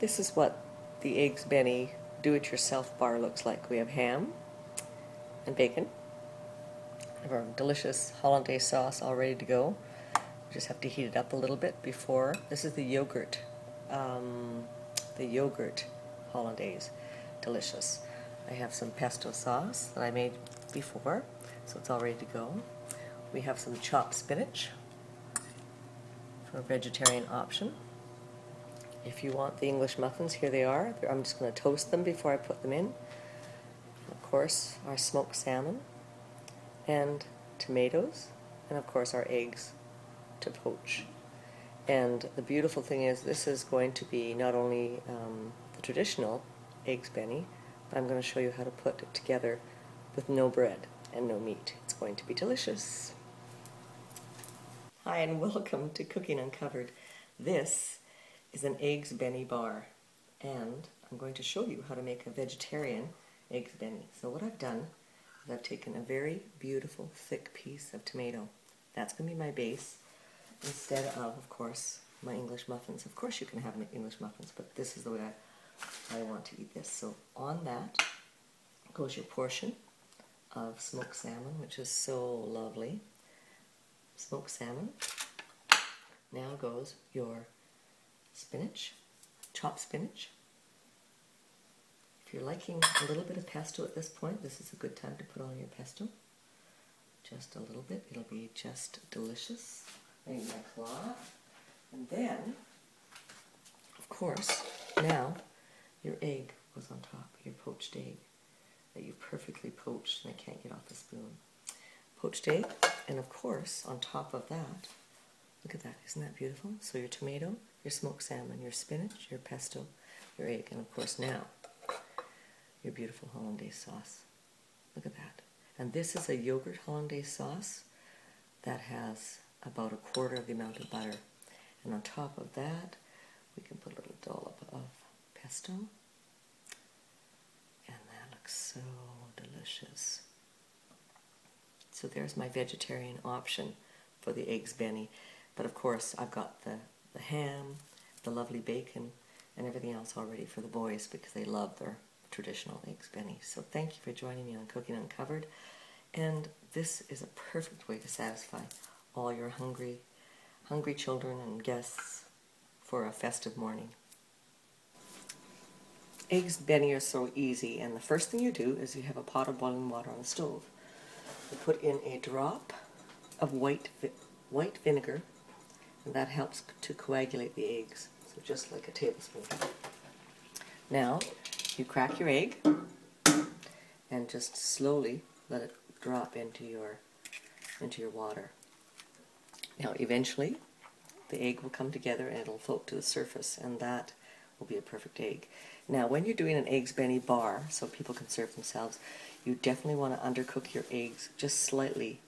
This is what the Eggs Benny do-it-yourself bar looks like. We have ham and bacon. We have our delicious hollandaise sauce all ready to go. We just have to heat it up a little bit before. This is the yogurt hollandaise. Delicious. I have some pesto sauce that I made before, so it's all ready to go. We have some chopped spinach for a vegetarian option. If you want the English muffins, here they are. I'm just going to toast them before I put them in. Of course, our smoked salmon and tomatoes, and of course our eggs to poach. And the beautiful thing is, this is going to be not only the traditional Eggs Benny, but I'm going to show you how to put it together with no bread and no meat. It's going to be delicious. Hi and welcome to Cooking Uncovered. This is an Eggs Benny bar, and I'm going to show you how to make a vegetarian Eggs Benny. So what I've done is I've taken a very beautiful thick piece of tomato. That's going to be my base instead of course, my English muffins. Of course you can have English muffins, but this is the way I want to eat this. So on that goes your portion of smoked salmon, which is so lovely. Smoked salmon. Now goes your spinach, chopped spinach. If you're liking a little bit of pesto at this point, this is a good time to put on your pesto. Just a little bit, it'll be just delicious. I need my cloth. And then, of course, now your egg goes on top, your poached egg that you've perfectly poached and I can't get off the spoon. Poached egg, and of course, on top of that, look at that, isn't that beautiful? So your tomato, your smoked salmon, your spinach, your pesto, your egg, and of course now, your beautiful hollandaise sauce. Look at that. And this is a yogurt hollandaise sauce that has about 1/4 of the amount of butter. And on top of that, we can put a little dollop of pesto. And that looks so delicious. So there's my vegetarian option for the Eggs Benny. But of course, I've got the ham, the lovely bacon, and everything else all ready for the boys because they love their traditional Eggs Benny. So thank you for joining me on Cooking Uncovered. And this is a perfect way to satisfy all your hungry children and guests for a festive morning. Eggs Benny are so easy, and the first thing you do is you have a pot of boiling water on the stove. You put in a drop of white vinegar, and that helps to coagulate the eggs, so just like a tablespoon. Now, you crack your egg and just slowly let it drop into your water. Now, eventually, the egg will come together and it'll float to the surface, and that will be a perfect egg. Now, when you're doing an Eggs Benny bar, so people can serve themselves, you definitely want to undercook your eggs just slightly.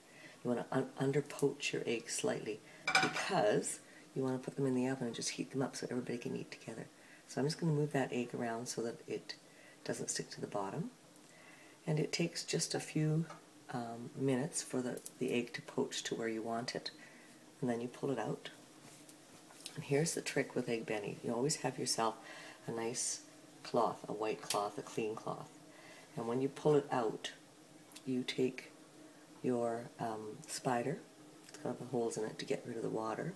You want to underpoach your eggs slightly because you want to put them in the oven and just heat them up so everybody can eat together. So I'm just going to move that egg around so that it doesn't stick to the bottom. And it takes just a few minutes for the egg to poach to where you want it. And then you pull it out. And here's the trick with Egg Benny. You always have yourself a nice cloth, a white cloth, a clean cloth. And when you pull it out, you take your spider, it's got the holes in it to get rid of the water.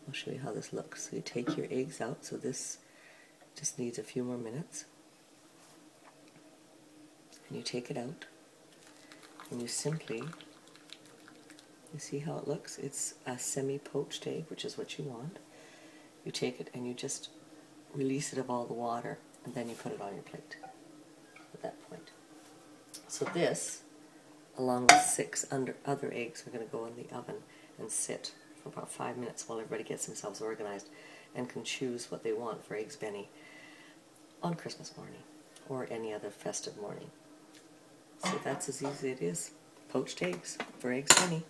I'll show you how this looks. So you take your eggs out, so this just needs a few more minutes. And you take it out, and you simply, you see how it looks? It's a semi-poached egg, which is what you want. You take it and you just release it of all the water, and then you put it on your plate at that point. So this, along with 6 other eggs, are going to go in the oven and sit for about 5 minutes while everybody gets themselves organized and can choose what they want for Eggs Benny on Christmas morning or any other festive morning. So that's as easy as it is. Poached eggs for Eggs Benny.